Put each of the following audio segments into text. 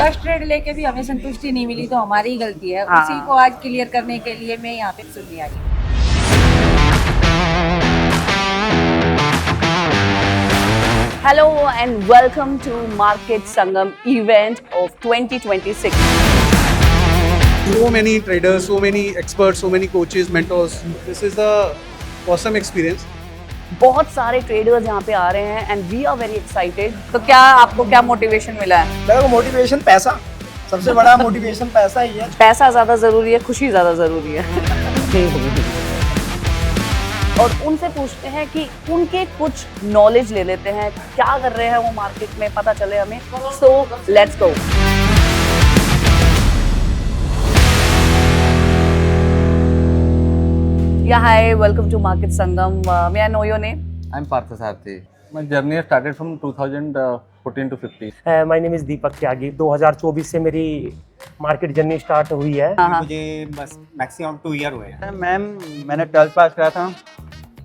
First trade लेके भी हमें संतुष्टि नहीं मिली तो हमारी ही गलती है। हाँ। उसी को आज क्लियर करने के लिए मैं यहाँ पे सुनने आई हूँ। Hello and welcome to Market Sangam event of 2026. So many traders, so many experts, so many coaches, mentors. This is the awesome experience. बहुत सारे ट्रेडर्स यहाँ पे आ रहे हैं and we are very excited. तो क्या आपको क्या मोटिवेशन मिला है? मेरे को मोटिवेशन पैसा, सबसे बड़ा मोटिवेशन पैसा ही है। पैसा ज़्यादा ज़रूरी है, खुशी ज़्यादा ज़रूरी है। और उनसे पूछते हैं कि उनके कुछ नॉलेज ले लेते हैं, क्या कर रहे हैं वो मार्केट में, पता चले हमें। So let's go. Yeah, hi, welcome to Market Sangam. May I know your name? I'm Partha Sarthi. My journey has started from 2014 to 15. My name is Deepak Tyagi. 2024 से मेरी मार्केट जर्नी स्टार्ट हुई है। मुझे बस मैक्सिमम 2 ईयर हुए हैं। Ma'am मैंने 12th पास करा था,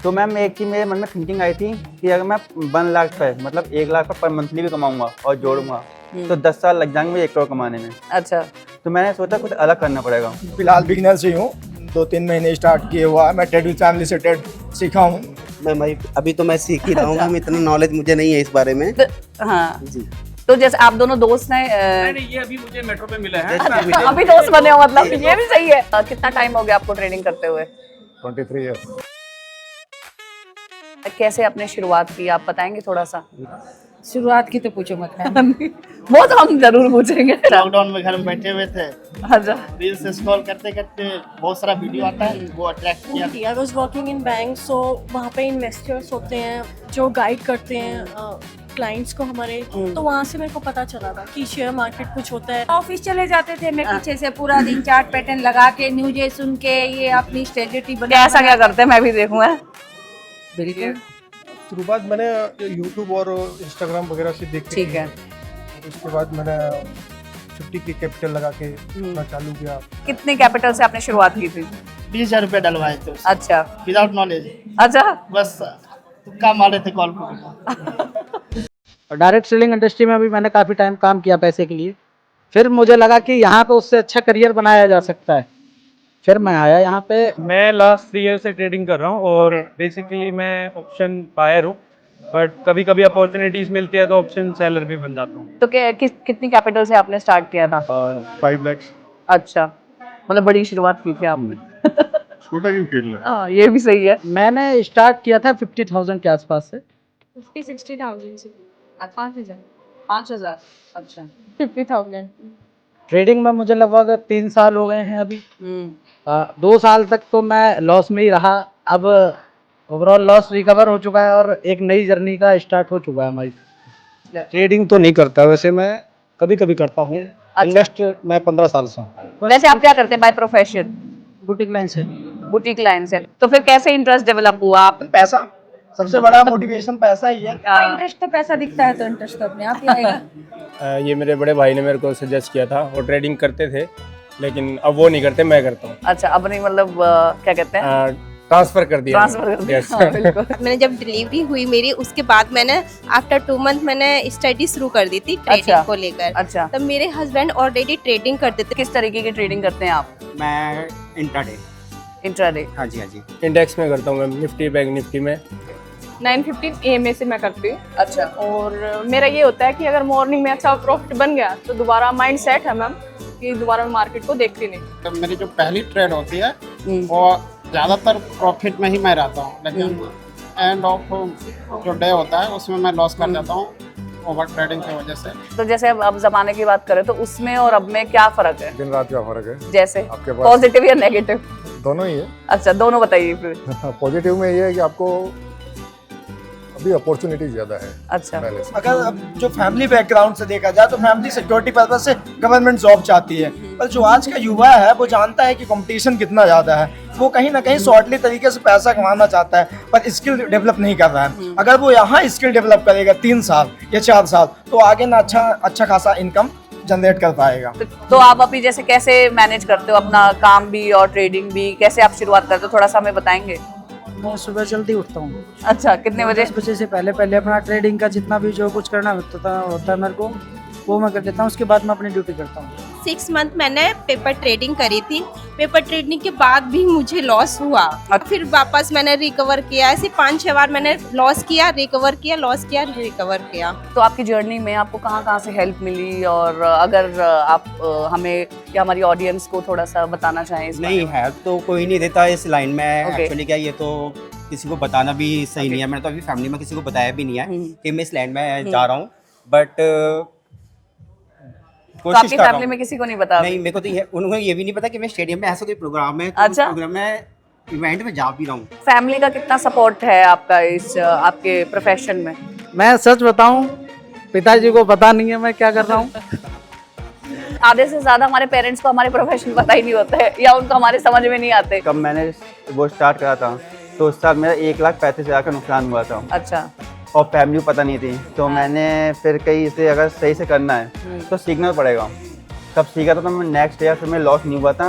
तो मैम एक ही मेरे मन में थिंकिंग आई थी कि अगर मैं 1 लाख पे मतलब 1 लाख पर मंथली भी कमाऊंगा और जोड़ूंगा तो 10 साल लग जाएंगे 1 करोड़ कमाने में। अच्छा, तो मैंने सोचा कुछ अलग करना पड़ेगा। फिलहाल बिगिनर से हूँ, 2-3 महीने स्टार्ट किए हुआ है। मैं ट्रेडिंग फैमिली से ट्रेड सीखा हूँ। मैं भाई अभी तो मैं सीख ही रहा हूँ मैम, इतना नॉलेज मुझे नहीं है इस बारे में। हाँ जी तो जैसे आप दोनों दोस्त हैं, नहीं, ये अभी मुझे मेट्रो पे मिला है। अभी दोस्त बने हो मतलब, ये भी सही है। कितना टाइम हो गया आपको ट्रेडिंग करते हुए? 23 years. कैसे आपने शुरुआत की, आप बताएंगे थोड़ा सा? शुरुआत की तो पूछो मत मैम। वो तो हम जरूर पूछेंगे। लॉकडाउन में घर में बैठे हुए थे, अच्छा, रील्स स्क्रॉल करते करते बहुत सारा वीडियो आता है, वो अट्रैक्ट किया। I was working in bank, so वहाँ पे इन्वेस्टर्स होते हैं जो गाइड करते हैं क्लाइंट्स को हमारे। तो वहाँ से मेरे को पता चला था कि शेयर मार्केट कुछ होता है। ऑफिस चले जाते थे, मैं पीछे से पूरा दिन चार्ट पैटर्न लगा के न्यूज़ सुन के ये अपनी स्ट्रेटेजी बना। कैसा क्या करते हैं मैं भी देखूंगा। बिल्कुल शुरुआत मैंने यूट्यूब और इंस्टाग्राम वगैरह से देख के ठीक है। की। उसके बाद मैंने 50 की कैपिटल लगा के अपना चालू किया। कितने कैपिटल से आपने शुरुआत की थी? 20,000 रुपये डलवाए थे उससे, अच्छा विदाउट नॉलेज, अच्छा। बस तुक्का मारे थे कॉल पर। डायरेक्ट सेलिंग इंडस्ट्री में भी मैंने काफ़ी टाइम काम किया पैसे के लिए। फिर मुझे लगा कि यहाँ पे उससे अच्छा करियर बनाया जा सकता है, फिर मैं आया यहाँ पे। मैं लास्ट 3 ईयर से ट्रेडिंग कर रहा हूँ और बेसिकली मैं ऑप्शन बायर हूँ, बट कभी कभी अपॉर्चुनिटीज मिलती है तो ऑप्शन सेलर भी बन जाता हूँ। तो कितनी कैपिटल से आपने स्टार्ट किया था? 5 लाख। अच्छा, मतलब बड़ी शुरुआत की थी आपने। छोटा क्यों खेल रहा है? हाँ, ये भी सही है। मैंने स्टार्ट किया था 50,000 के आसपास से। 50-60,000 से 5,000। अच्छा, 50,000। ट्रेडिंग में मुझे लगभग 3 साल हो गए हैं अभी। 2 साल तक तो मैं लॉस में ही रहा, अब ओवरऑल लॉस रिकवर हो चुका है और एक नई जर्नी का स्टार्ट हो चुका है हमारी। ट्रेडिंग तो नहीं करता, वैसे मैं कभी कभी करता हूँ। इन्वेस्ट मैं 15 साल से हूँ। वैसे आप क्या करते हैं बाय प्रोफेशन? बुटीक लाइन से। बुटीक लाइन से। तो फिर कैसे इंटरेस्ट डेवलप हुआ आप? पैसा, सबसे बड़ा मोटिवेशन पैसा ही है। इंटरेस्ट तो पैसा दिखता है तो इंटरेस्ट तो अपने आप ही आएगा। ये मेरे बड़े भाई ने मेरे को सजेस्ट किया था, वो ट्रेडिंग करते थे लेकिन अब वो नहीं करते, मैं करता हूँ। अच्छा, अब नहीं मतलब क्या कहते हैं, ट्रांसफर कर दिया। ट्रांसफर कर दिया। Yes. हाँ, बिल्कुल। मैंने जब डिलीवरी हुई मेरी, उसके बाद मैंने आफ्टर 2 मंथ मैंने स्टडी शुरू कर दी थी ट्रेडिंग अच्छा। को लेकर। अच्छा, तब मेरे हस्बैंड ऑलरेडी ट्रेडिंग करते थे। किस तरीके की ट्रेडिंग करते हैं आप? मैं इंट्राडे। इंट्राडे। हाँ जी, हाँ जी। इंडेक्स में करता हूँ मैं, निफ्टी बैंक निफ्टी में। 915 AMA से मैं करती हूँ। अच्छा, और मेरा ये होता है कि अगर मॉर्निंग में अच्छा प्रॉफिट बन गया तो दोबारा माइंड सेट है मैम कि दोबारा मैं मार्केट को देखती नहीं। तो मेरी जो पहली ट्रेड होती है वो ज़्यादातर प्रॉफिट में ही मैं रहता हूँ, लेकिन एंड ऑफ जो डे होता है उसमें मैं लॉस कर जाता हूँ ओवर ट्रेडिंग की वजह से। तो जैसे अब जमाने की बात करें तो उसमें और अब में क्या फर्क है? दिन रात का फर्क है जैसे आपके पास। पॉजिटिव या नेगेटिव? दोनों ही है। अच्छा, दोनों बताइए फिर। पॉजिटिव में ये है कि आपको अभी अपॉर्चुनिटी ज्यादा है अच्छा, पहले से। अगर अब जो फैमिली बैकग्राउंड से देखा जाए तो फैमिली सिक्योरिटी पर्पज से गवर्नमेंट जॉब चाहती है, पर जो आज का युवा है वो जानता है कि कंपटीशन कितना ज़्यादा है। वो कहीं ना कहीं शॉर्टली तरीके से पैसा कमाना चाहता है पर स्किल डेवलप नहीं कर रहा है। अगर वो यहाँ स्किल डेवलप करेगा 3 साल या 4 साल तो आगे ना अच्छा खासा इनकम जनरेट कर पाएगा। तो आप अभी जैसे कैसे मैनेज करते हो अपना काम भी और ट्रेडिंग भी, कैसे आप शुरुआत करते हो, थोड़ा सा हमें बताएंगे? मैं सुबह जल्दी उठता हूँ। अच्छा, कितने बजे? 10 बजे से पहले अपना ट्रेडिंग का जितना भी जो कुछ करना होता है मेरे को वो मैं कर देता हूँ, उसके बाद मैं अपनी ड्यूटी करता हूँ। 6 मंथ मैंने पेपर ट्रेडिंग करी थी। पेपर ट्रेडिंग के बाद भी मुझे लॉस हुआ, फिर वापस मैंने रिकवर किया। ऐसे 5-6 बार मैंने लॉस किया, रिकवर किया, लॉस किया, रिकवर किया। तो आपकी जर्नी में आपको कहाँ से हेल्प मिली, और अगर आप हमें या हमारी ऑडियंस को थोड़ा सा बताना चाहें इस नहीं, हेल्प तो कोई नहीं देता इस लाइन में। Okay. एक्चुअली क्या, ये तो किसी को बताना भी सही नहीं है। मैंने तो अभी फैमिली में किसी को बताया भी नहीं है कि मैं इस लाइन में जा रहा हूँ, बट तो आपकी फैमिली में किसी को नहीं पता? नहीं, मेरे को तो उनको ये भी नहीं पता कि मैं स्टेडियम में ऐसा कोई प्रोग्राम है, तो अच्छा। उस प्रोग्राम में इवेंट में जा भी रहा हूँ। फैमिली का कितना सपोर्ट है आपका इस आपके प्रोफेशन में? मैं सच बताऊं, पिताजी को पता नहीं है मैं क्या कर रहा हूँ। आधे से ज्यादा हमारे पेरेंट्स को हमारे प्रोफेशन पता ही नहीं होता है, या उनको हमारे समझ में नहीं आते। कब मैंने वो स्टार्ट करा था तो उस साल मेरा 1,35,000 का नुकसान हुआ था। अच्छा। और फैमिली को पता नहीं थी, तो मैंने फिर कहीं इसे अगर सही से करना है तो सीखना पड़ेगा। तब सीखा था, तो मैं नेक्स्ट ईयर फिर मैं लॉस नहीं हुआ था,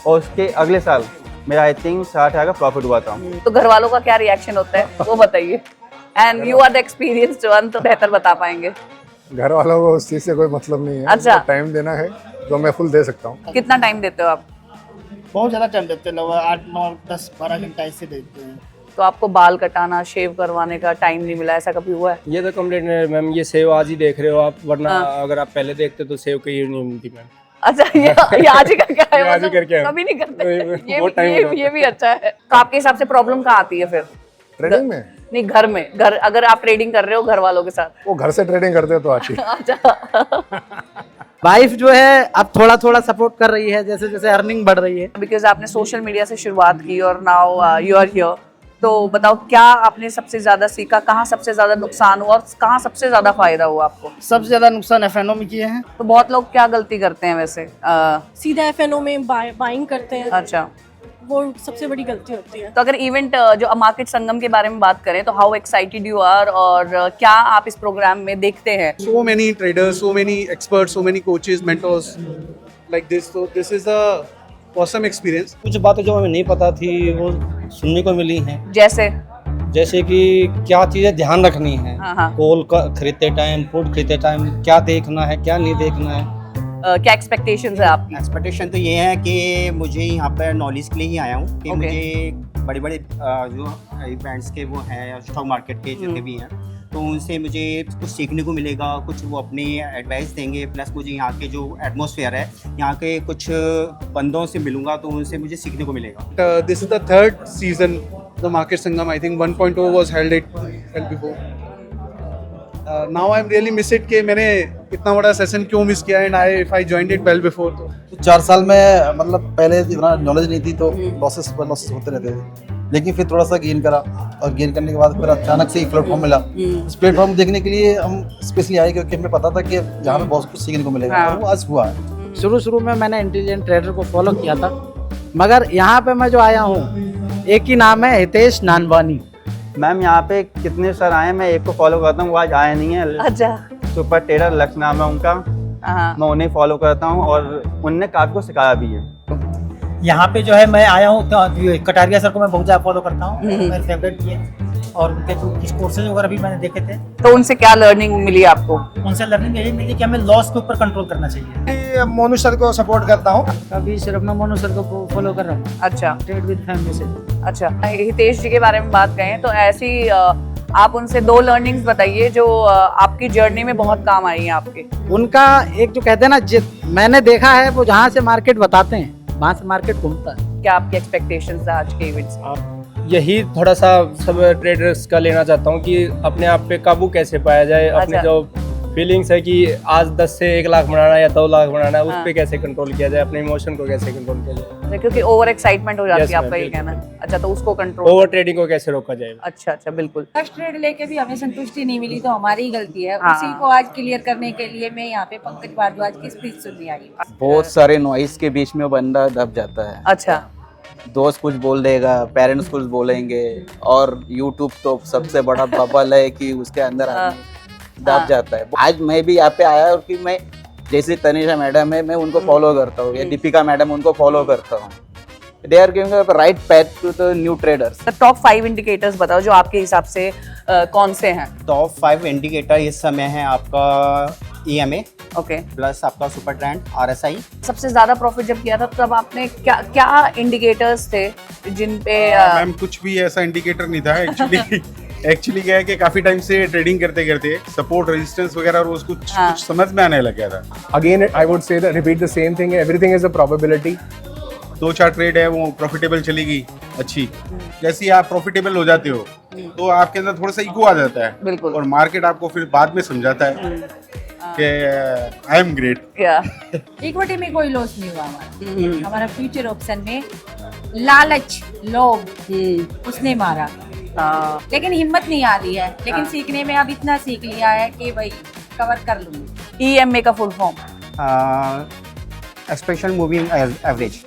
और उसके अगले साल मेरा आई थिंक 60,000 का प्रॉफिट हुआ था। तो घर वालों का क्या रिएक्शन होता है वो बताइए, and you are the experienced one, तो बेहतर बता पाएंगे। घर वालों को उस चीज से कोई मतलब नहीं है। अच्छा। टाइम देना है तो मैं फुल दे सकता हूँ। कितना टाइम देते हो आप? बहुत ज़्यादा टाइम देते हैं लोग, 8, 9, 10, 12 घंटा ऐसे देते हैं। तो आपको बाल कटाना, शेव करवाने का टाइम नहीं मिला, ऐसा कभी हुआ है? ये तो कंप्लीट नहीं मैम, ये सेव आज ही देख रहे हो आप, वरना अगर आप पहले देखते तो सेव कहीं नहीं मिलती मैम। अच्छा, ये आज ही करके आए हो? आज ही करके आए। कभी नहीं करते। बहुत टाइम हो ये भी अच्छा है। तो आपके हिसाब से प्रॉब्लम कहाँ आती है फिर? ट्रेडिंग में नहीं, घर में। घर अगर आप ट्रेडिंग कर रहे हो घर वालों के साथ? वो घर से ट्रेडिंग करते हो तो अच्छी। अच्छा। वाइफ जो है अब थोड़ा थोड़ा सपोर्ट कर रही है, जैसे जैसे अर्निंग बढ़ रही है। बिकॉज आपने सोशल मीडिया से शुरुआत की और नाउ यू आर हियर, तो बताओ क्या आपने सबसे ज्यादा सीखा, कहाँ सबसे ज्यादा नुकसान हुआ और कहाँ सबसे ज्यादा फायदा हुआ आपको? सबसे ज़्यादा नुकसान एफएनओ में किए हैं। तो बहुत लोग क्या गलती करते हैं वैसे? सीधा एफएनओ में बाइंग करते हैं, अच्छा। वो सबसे बड़ी गलती होती है। तो अगर इवेंट जो मार्केट संगम के बारे में बात करें तो हाउ एक्साइटेड यू आर, और क्या आप इस प्रोग्राम में देखते हैं? So many traders, so many experts, so many coaches, mentors like this. So this is a awesome experience. कुछ बातें जो हमें नहीं पता थी वो सुनने को मिली हैं। जैसे कि क्या चीज़ें ध्यान रखनी है, हाँ। कोल खरीदते टाइम, फूड खरीदते टाइम क्या देखना है, क्या नहीं देखना है। क्या एक्सपेक्टेशंस है आपकी? एक्सपेक्टेशन तो ये है कि मुझे यहाँ पर नॉलेज के लिए ही आया हूँ कि Okay. मुझे बड़े बड़े जो इवेंट्स के वो हैं, स्टॉक मार्केट के जितने भी हैं, तो उनसे मुझे कुछ सीखने को मिलेगा, कुछ वो अपनी एडवाइस देंगे, प्लस मुझे यहाँ के जो एटमॉस्फेयर है, यहाँ के कुछ बंदों से मिलूंगा तो उनसे मुझे सीखने को मिलेगा। This is the third season, the Market Sangam. I think 1.0 was held before. Now I'm really miss it कि मैंने इतना बड़ा सेशन क्यों मिस किया, and if I joined it well before. तो 4 साल में मतलब पहले इतना नॉलेज नहीं थी तो लॉसेस पर लॉसेस होते रहते थे, लेकिन फिर थोड़ा सा गेन करा, और गेन करने के बाद फिर अचानक से एक प्लेटफॉर्म मिला। इस प्लेटफॉर्म देखने के लिए हम स्पेशली आए क्योंकि हमें पता था कि यहाँ पे बहुत कुछ सीखने को मिलेगा, और वो आज हुआ है। शुरू में मैंने इंटेलिजेंट ट्रेडर को फॉलो किया था, मगर यहाँ पे मैं जो आया हूँ, एक ही नाम है हितेश नानवानी। मैम यहाँ पे कितने सर आए, मैं एक को फॉलो करता हूँ, वो आज आया नहीं है। अच्छा। सुपर ट्रेडर लक्ष्य नाम है उनका, मैं उन्हें फॉलो करता हूँ और उनने काफी को सिखाया भी है। यहाँ पे जो है मैं आया हूँ तो कटारिया सर को मैं बहुत ज़्यादा फॉलो करता हूँ, मेरे फेवरेट भी है, और उनके जो कुछ कोर्सेज वगैरह भी मैंने देखे थे। तो उनसे क्या लर्निंग मिली आपको? उनसे लर्निंग यही मिली कि हमें लॉस के ऊपर कंट्रोल करना चाहिए। मोनू सर को सपोर्ट करता हूँ। अभी सिर्फ मैं मोनू सर को फॉलो कर रहा हूँ। अच्छा। ट्रेड विद फैमिली से। अच्छा, हितेश जी के बारे में बात करें तो ऐसी आप उनसे 2 लर्निंग्स बताइए जो आपकी जर्नी में बहुत काम आई हैं आपके। उनका एक जो कहते हैं ना, मैंने देखा है वो जहाँ से मार्केट बताते हैं वहाँ से मार्केट घूमता है। क्या आपकी एक्सपेक्टेशंस है आज के इवेंट्स? यही थोड़ा सा सब ट्रेडर्स का लेना चाहता हूँ कि अपने आप पे काबू कैसे पाया जाए। अपने अच्छा। जो फीलिंग्स है कि आज 10 से 1 लाख बनाना है या 2 लाख बनाना है, उस पे कैसे कंट्रोल किया जाए, अपने इमोशन को कैसे कंट्रोल किया जाए। क्योंकि ओवर एक्साइटमेंट हो जाती Yes, है, आपका ma'am, ये बिल्कुल। कहना है। अच्छा, तो उसको कंट्रोल, ओवर ट्रेडिंग को कैसे रोका जाए। अच्छा, बिल्कुल। फर्स्ट ट्रेड लेके भी हमें संतुष्टि नहीं मिली तो हमारी ही गलती है। हाँ। उसी को आज क्लियर करने के लिए मैं यहाँ पे पंकज भारद्वाज की स्पीच सुनने आई हूँ। बहुत सारे नॉइस के बीच में बंदा दब जाता है। अच्छा। दोस्त कुछ बोल देगा, पेरेंट्स कुछ बोलेंगे, और यूट्यूब तो सबसे बड़ा बबल है कि उसके अंदर आदमी दब जाता है। आज मैं भी यहाँ पे आया और कि मैं जैसे तनिषा मैडम है मैं उनको फॉलो करता हूँ, या दीपिका मैडम उनको फॉलो करता हूँ। They are giving a right path to the new traders. Top 5 indicators बताओ जो आपके हिसाब से कौन से हैं? टॉप 5 इंडिकेटर इस समय है आपका EMA, ओके। प्लस आपका सुपर ट्रेंड RSI। सबसे ज्यादा प्रॉफिट जब किया था तब आपने क्या क्या इंडिकेटर्स थे जिन पे मैम कुछ भी ऐसा इंडिकेटर नहीं था एक्चुअली क्या है कि काफी टाइम से ट्रेडिंग करते करते सपोर्ट रेजिस्टेंस वगैरह और उसको कुछ समझ में आने लग गया था। Again I would say repeat the same thing, everything is a probability. 2-4 trade है वो प्रॉफिटेबल चलेगी अच्छी, जैसे ही आप प्रॉफिटेबल हो जाते हो तो आपके अंदर थोड़ा सा ईगो आ जाता है। बिल्कुल। और मार्केट आपको फिर बाद में समझाता है कि आई एम ग्रेट। क्या इक्विटी में कोई लॉस नहीं हुआ हमारा। हमारा फ्यूचर ऑप्शन में लालच लोभ उसने मारा, लेकिन हिम्मत नहीं आ रही है। लेकिन सीखने में अब इतना सीख लिया है कि भाई कवर कर लूंगी। EMA का full form? Expression moving average.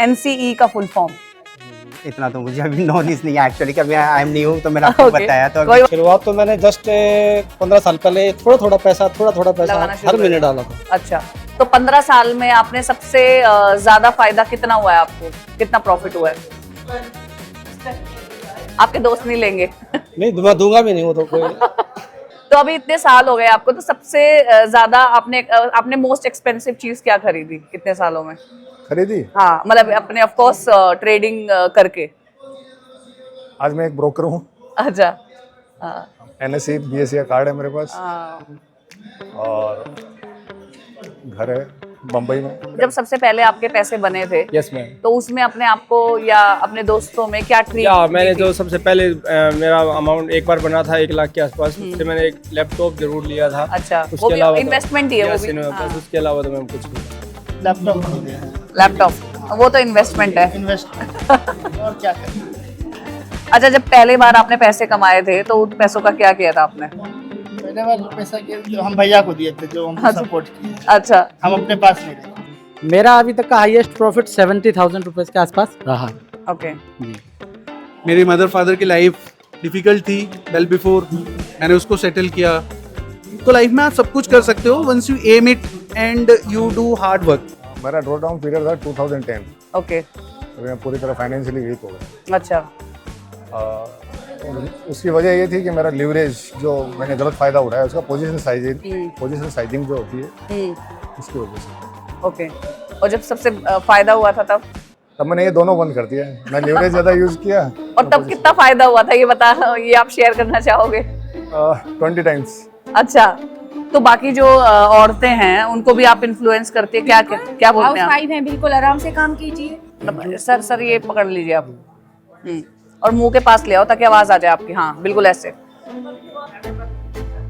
NCE का फुल फॉर्म? इतना तो मुझे अभी नॉलेज नहीं है एक्चुअली, कभी आई एम न्यू तो मैंने आपको बताया। तो शुरुआत तो मैंने जस्ट 15 साल पहले थोड़ा थोड़ा पैसा हर महीने डाला था। अच्छा, तो 15 साल में आपने सबसे ज्यादा फायदा कितना हुआ है आपको? कितना प्रॉफिट हुआ है? आपके दोस्त नहीं लेंगे? नहीं, मैं दूंगा भी नहीं वो तो कोई। तो अभी इतने साल हो गए आपको, तो सबसे ज्यादा आपने मोस्ट एक्सपेंसिव चीज क्या खरीदी इतने सालों में? खरीदी? हाँ, मतलब अपने ऑफ कोर्स ट्रेडिंग करके। आज मैं एक ब्रोकर हूँ। अच्छा। NSE BSE का कार्ड है मेरे पास और घर है बम्बई में। जब सबसे पहले आपके पैसे बने थे, यस मैम, तो उसमें अपने आप को या अपने दोस्तों में क्या ट्रीट? मैंने जो सबसे पहले मेरा अमाउंट एक बार बना था 1 लाख के आसपास, उससे मैंने एक लैपटॉप जरूर लिया था। अच्छा, उसके अलावा इन्वेस्टमेंट ही है वो भी। बस उसके अलावा तो मैम कुछ नहीं। लैपटॉप वो तो इन्वेस्टमेंट है। और क्या करें। अच्छा, जब पहली बार आपने पैसे कमाए थे तो उन पैसों का क्या किया था आपने? पहले बार पैसा जो हम भैया को दिए थे, जो हमको सपोर्ट किए। अच्छा, हम अपने पास नहीं रखे। मेरा अभी तक का हाईएस्ट प्रॉफिट 70,000 रुपए के आसपास रहा। ओके। मेरे मदर फादर की लाइफ डिफिकल्ट थी वेल बिफोर, मैंने उसको सेटल किया। तो लाइफ में आप सब कुछ कर सकते हो once you aim it and you do hard work. मेरा ड्रॉ डाउन पीरियड था 2010। ओके। अभी मैं पूरी तरह फाइनेंशियली वीक हो गया। अच्छा। उसकी वजह ये थी कि मेरा लिवरेज जो मैंने गलत फायदा उठाया उसका पोजीशन साइजिंग जो होती है उसकी वजह से। ओके। और जब सबसे फायदा हुआ था तब मैंने ये दोनों बंद कर दिया। मैं लिवरेज ज्यादा यूज किया। और तब कितना फायदा हुआ था ये बता, ये आप शेयर करना चाहोगे? 20 टाइम्स। अच्छा, तो बाकी जो औरतें हैं उनको भी आप इन्फ्लुएंस करते हैं? क्या बोलते हैं हाउसवाइफ हैं, बिल्कुल आराम से काम कीजिए। सर ये पकड़ लीजिए आप, और मुंह के पास ले आओ ताकि आवाज आ जाए आपकी। हाँ, बिल्कुल ऐसे।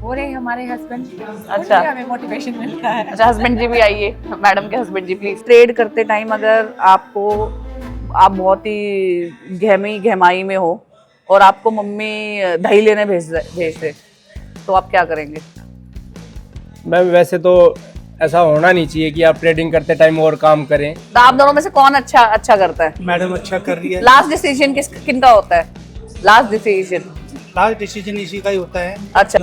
हो रहे हमारे हस्बैंड। अच्छा, हमें मोटिवेशन मिलता है। अच्छा, हस्बैंड जी भी आइए, मैडम के हस्बैंड जी प्लीज। ट्रेड करते टाइम अगर आप बहुत ही गहमाई में हो और आपको मम्मी दही लेने भेज दे तो आप क्या करेंगे? मैम वैसे तो ऐसा होना नहीं चाहिए कि आप ट्रेडिंग करते टाइम और काम करें। तो आप दोनों में से कौन अच्छा करता है? मैडम अच्छा कर रही है। लास्ट डिसीजन किनका होता है? लास्ट डिसीजन इसी का ही होता है। अच्छा।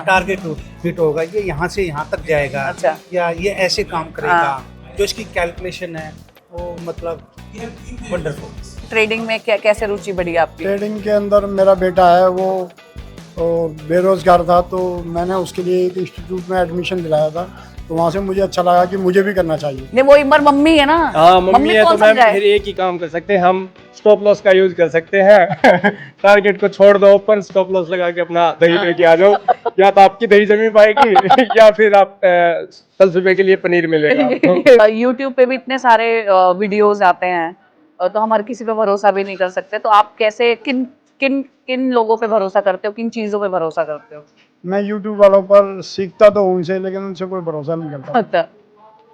टारगेट हिट होगा, ये यहाँ से यहाँ तक जाएगा। अच्छा। या ये ऐसे काम करेगा, जो इसकी कैलकुलेशन है वो मतलब वंडरफुल। ट्रेडिंग में कैसे रुचि बढ़ी आपकी? ट्रेडिंग के अंदर मेरा बेटा है, वो बेरोजगार था, तो मैंने उसके लिए एक इंस्टीट्यूट में एडमिशन दिलाया था। तो वहाँ से मुझे अच्छा लगा कि मुझे भी करना चाहिए। नहीं, वो एक बार मम्मी है ना। हाँ, मम्मी है तो मैम फिर एक ही काम कर सकते हैं हम, स्टॉप लॉस का यूज कर सकते हैं। टारगेट को छोड़ दो ओपन, स्टॉप लॉस लगा के अपना दही लेके आ जाओ। या तो आपकी दही जमी पाएगी या फिर आप 10 रुपए के लिए पनीर मिलेगा। यूट्यूब पे भी इतने सारे वीडियोस आते हैं, तो हम हर किसी पे भरोसा भी नहीं कर सकते। तो आप कैसे किन लोगों पे भरोसा करते हो, किन चीजों पे भरोसा करते हो? मैं YouTube वालों पर सीखता तो उनसे, लेकिन उनसे कोई भरोसा नहीं करता। अच्छा।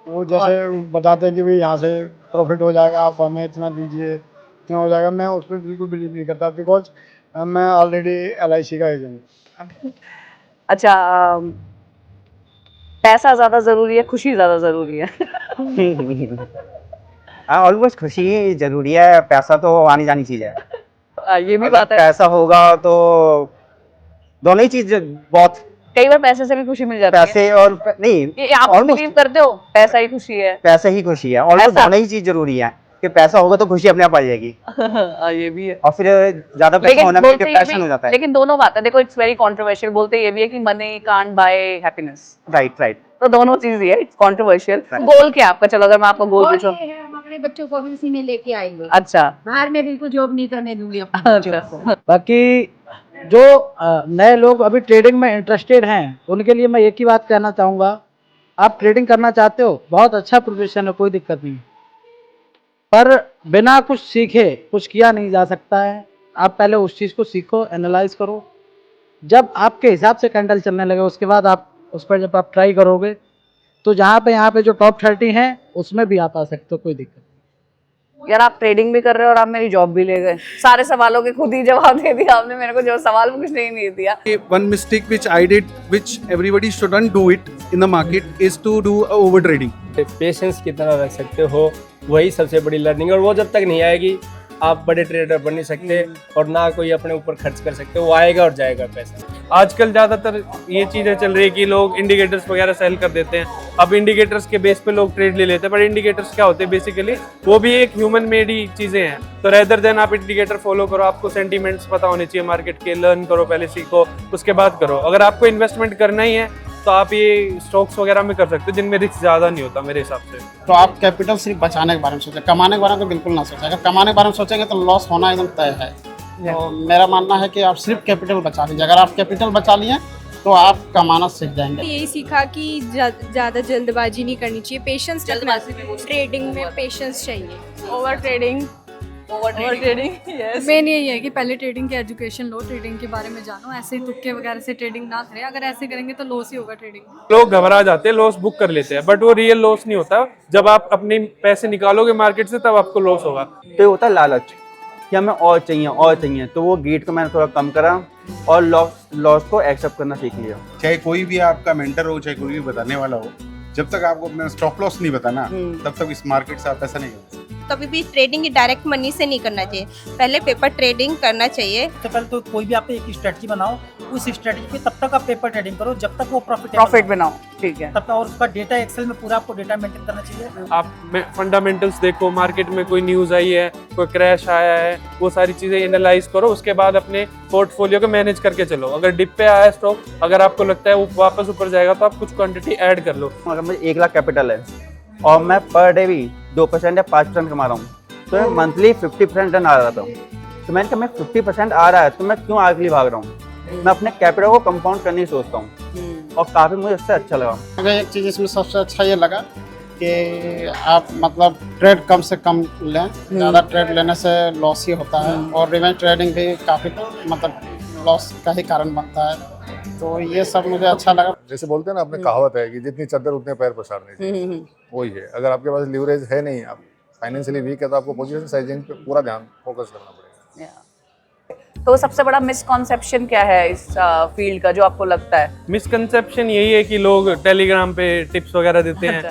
वो जैसे बताते हैं कि भाई यहाँ से प्रॉफिट हो जाएगा, आप हमें इतना दीजिए, इतना हो जाएगा, मैं उस पर बिल्कुल बिलीव नहीं करता, बिकॉज मैं ऑलरेडी LIC का एजेंट। अच्छा, पैसा ज्यादा जरूरी है, खुशी ज्यादा जरूरी है? ऑलमोस्ट खुशी ही जरूरी है, पैसा तो आनी जानी चीज है। ये भी बात है। पैसा होगा तो दोनों ही चीज बहुत। कई बार पैसे से भी खुशी मिल जाती है। पैसे और नहीं, आप बिलीव करते हो पैसा ही खुशी है? पैसा ही खुशी है, ऑलमोस्ट दोनों ही चीज जरूरी है। कि पैसा होगा तो खुशी अपने आप आ जाएगी। ये भी है। और फिर ज्यादा पैसा होना भी डिप्रेशन हो जाता है। लेकिन दोनों बात है, देखो इट्स वेरी कंट्रोवर्शियल, बोलते ये भी है कि money can't buy happiness. Right right. तो दोनों चीज ही है, इट्स कंट्रोवर्शियल। गोल क्या आपका? चलो अगर मैं आपको गोल पूछूं। हम अपने बच्चों को भी इसी में लेके आएंगे। अच्छा। बाहर में बिल्कुल जॉब नहीं करने दूंगी अपने बच्चों को। बाकी जो नए लोग अभी ट्रेडिंग में इंटरेस्टेड हैं उनके लिए मैं एक ही बात कहना चाहूँगा, आप ट्रेडिंग करना चाहते हो, बहुत अच्छा प्रोफेशन है, कोई दिक्कत नहीं, पर बिना कुछ सीखे कुछ किया नहीं जा सकता है। आप पहले उस चीज़ को सीखो, एनालाइज करो, जब आपके हिसाब से कैंडल चलने लगे उसके बाद आप उस पर जब आप ट्राई करोगे तो यहाँ पे जो टॉप 30 हैं उसमें भी आप आ सकते हो, कोई दिक्कत नहीं। यार आप ट्रेडिंग भी कर रहे हो और आप मेरी जॉब भी ले गए। सारे सवालों के खुद ही जवाब दे दिया आपने, मेरे को जो सवाल पूछने ही नहीं दिया। One mistake which I did, which everybody shouldn't do it in the market, is to do over trading. Patience कितना रख सकते हो, वही सबसे बड़ी लर्निंग। और वो जब तक नहीं आएगी आप बड़े ट्रेडर बन नहीं सकते और ना कोई अपने ऊपर खर्च कर सकते, वो आएगा और जाएगा पैसा। आजकल ज़्यादातर ये चीज़ें चल रही है कि लोग इंडिकेटर्स वगैरह सेल कर देते हैं। अब इंडिकेटर्स के बेस पे लोग ट्रेड ले लेते हैं, पर इंडिकेटर्स क्या होते हैं बेसिकली, वो भी एक ह्यूमन मेड ही चीज़ें हैं। तो रेदर देन आप इंडिकेटर फॉलो करो, आपको सेंटीमेंट्स पता होने चाहिए मार्केट के, लर्न करो, पहले सीखो, उसके बाद करो। अगर आपको इन्वेस्टमेंट करना ही है तो आप ये स्टॉक्स वगैरह में कर सकते हो जिनमें रिस्क ज़्यादा नहीं होता मेरे हिसाब से। तो आप कैपिटल सिर्फ बचाने के बारे में सोचें, कमाने के बारे में तो बिल्कुल ना सोचें। अगर कमाने के बारे में सोचेंगे तो लॉस होना एकदम तय है। तो मेरा मानना है कि आप सिर्फ कैपिटल बचा लीजिए। अगर आप कैपिटल बचा लिए तो आप कमाना सीख जाएंगे। यही सीखा कि ज़्यादा जल्दबाजी नहीं करनी चाहिए, पेशेंस रखना। ट्रेडिंग में पेशेंस चाहिए। ओवर ट्रेडिंग मेन यही है कि पहले ट्रेडिंग की एजुकेशन लो, ट्रेडिंग के बारे में जानो, ऐसे तुक्के वगैरह से ट्रेडिंग ना करें। अगर ऐसे करेंगे तो लॉस ही होगा ट्रेडिंग। लोग घबरा जाते हैं, लॉस बुक कर लेते हैं, बट वो रियल लॉस नहीं होता। जब आप अपने पैसे निकालोगे मार्केट से तब आपको लॉस होगा। तो ये होता है लालच कि हमें और चाहिए, तो वो गेट को मैंने थोड़ा कम करा और लॉस को एक्सेप्ट करना सीख लिया। चाहे कोई भी आपका मेंटर हो, चाहे कोई भी बताने वाला हो, जब तक आपको अपना स्टॉप लॉस नहीं बताना तब तक इस मार्केट से आप पैसा नहीं कमा सकते। कभी भी ट्रेडिंग डायरेक्ट मनी से नहीं करना चाहिए, पहले पेपर ट्रेडिंग करना चाहिए। तो पहले तो कोई भी आप एक स्ट्रेटजी बनाओ, उस स्ट्रेटजी पे तब तक आप पेपर ट्रेडिंग करो जब तक वो प्रॉफिट बनाओ, ठीक है। तब तक, और उसका डेटा एक्सेल में पूरा आपको डेटा मेंटेन करना चाहिए। आप फंडामेंटल्स देखो, मार्केट में कोई न्यूज़ आई है, कोई क्रैश आया है, वो सारी चीज़ें एनालाइज करो, उसके बाद अपने पोर्टफोलियो को मैनेज करके चलो। अगर डिप पे आया स्टॉक, अगर आपको लगता है वो वापस ऊपर जाएगा तो आप कुछ क्वांटिटी ऐड कर लो। अगर मुझे 1 लाख कैपिटल है और मैं पर डे भी 2% या 5% कमा रहा हूँ तो मैं मंथली 50% रिटर्न आ रहा हूँ। तो मैंने कहा मैं 50% आ रहा है तो मैं क्यों आगे भाग रहा हूँ। मैं अपने कैपिटल को कंपाउंड करने की सोचता हूँ और काफ़ी मुझे इससे अच्छा लगा। मुझे एक चीज़ इसमें सबसे अच्छा ये लगा कि आप मतलब ट्रेड कम से कम लें, ज़्यादा ट्रेड लेने से लॉस ही होता है और रिवेंज ट्रेडिंग भी काफ़ी मतलब लॉस का ही कारण बनता है। तो ये सब मुझे अच्छा लगा। जैसे बोलते हैं ना, अपने कहावत है कि जितनी चादर उतने पैर पसारने चाहिए, वही है। अगर आपके पास लीवरेज है नहीं, आप फाइनेंशियली वीक है, तो आपको पोजीशन साइजिंग पे पूरा ध्यान फोकस करना पड़ेगा। तो सबसे बड़ा मिसकॉन्सेप्शन क्या है इस फील्ड का जो आपको लगता है? मिसकंसेप्शन यही है कि लोग टेलीग्राम पे टिप्स वगैरह देते हैं,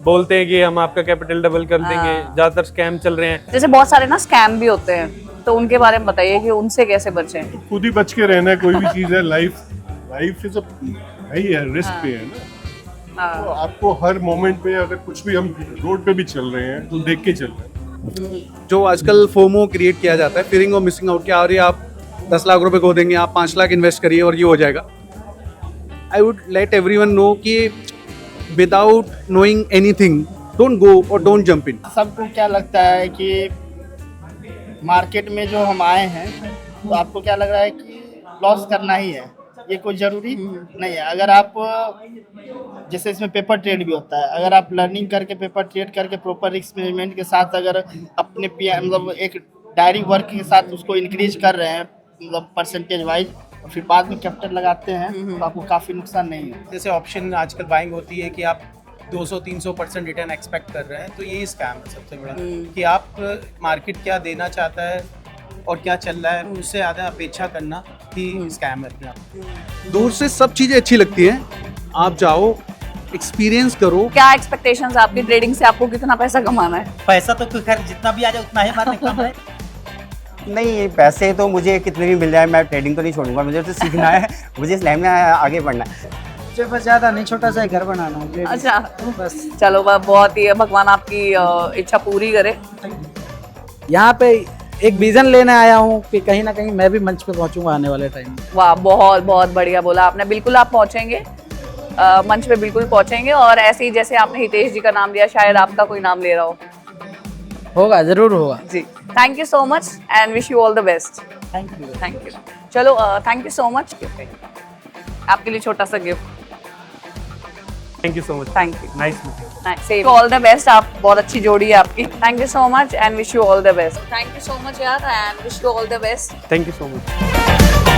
बोलते हैं कि हम आपका कैपिटल डबल कर देंगे। ज्यादातर स्कैम चल रहे हैं। जैसे बहुत सारे ना स्कैम भी होते हैं, तो उनके बारे में बताइए कि उनसे कैसे बचें। खुद ही बच के रहना है। कोई भी चीज है, लाइफ इज है, रिस्क पे है ना। तो आपको हर मोमेंट पे, अगर कुछ भी हम रोड पे भी चल रहे हैं तो देख के चलना है। जो आजकल फोमो क्रिएट किया जाता है, फियरिंग और मिसिंग आउट, क्या, अरे आप 10 लाख रुपए खो देंगे, आप 5 लाख इन्वेस्ट करिए और ये हो जाएगा। I would let everyone know कि without knowing anything, don't go और डोंट जंप इन। सबको क्या लगता है कि मार्केट में जो हम आए हैं तो आपको क्या लग रहा है कि लॉस करना ही है, ये कोई ज़रूरी नहीं है। अगर आप जैसे इसमें पेपर ट्रेड भी होता है, अगर आप लर्निंग करके पेपर ट्रेड करके प्रॉपर रिस्क मैनेजमेंट के साथ अगर अपने मतलब एक डायरी वर्क के साथ उसको इंक्रीज कर रहे हैं मतलब परसेंटेज वाइज, और फिर बाद में कैपिटल लगाते हैं तो आपको काफ़ी नुकसान नहीं है। जैसे ऑप्शन आजकल बाइंग होती है कि आप 200-300% रिटर्न एक्सपेक्ट कर रहे हैं, तो यही स्कैम है सबसे बड़ा कि आप मार्केट क्या देना चाहता है और क्या चल रहा है उससे ज़्यादा अपेक्षा करना ही स्कैम है अपने आप। दूर से सब चीजें अच्छी लगती हैं, आप जाओ, एक्सपीरियंस करो। क्या एक्सपेक्टेशंस आपकी ट्रेडिंग से? आपको कितना पैसा कमाना है? पैसा तो खैर जितना भी आ जाए उतना ही हमारे कम है। नहीं, पैसे तो मुझे कितने भी मिल जाए, मैं ट्रेडिंग तो नहीं छोड़ूंगा। मुझे तो सीखना है, मुझे इस लाइन में आगे बढ़ना है। मुझे बस ज़्यादा नहीं, छोटा सा घर बनाना है। अच्छा, बस चलो, बहुत ही भगवान आपकी इच्छा पूरी करे। यहाँ पे एक विजन लेने आया हूँ कि कहीं ना कहीं मैं भी मंच पे पहुंचूंगा आने वाले टाइम में। वाह, बहुत बहुत बढ़िया बोला आपने। बिल्कुल आप पहुंचेंगे, मंच पे बिल्कुल पहुंचेंगे। और ऐसे ही जैसे आपने हितेश जी का नाम लिया, शायद आपका कोई नाम ले रहा हो। होगा, जरूर होगा जी। Thank you so much and wish you all the best. Thank you. Thank you. चलो, थैंक यू सो मच। आपके लिए छोटा सा gift. Thank you so much. Thank you. Nice all the best. आप बहुत अच्छी जोड़ी है आपकी। Thank you so much and wish you all the best. Thank you so much यार and wish you all the best. Thank you so much.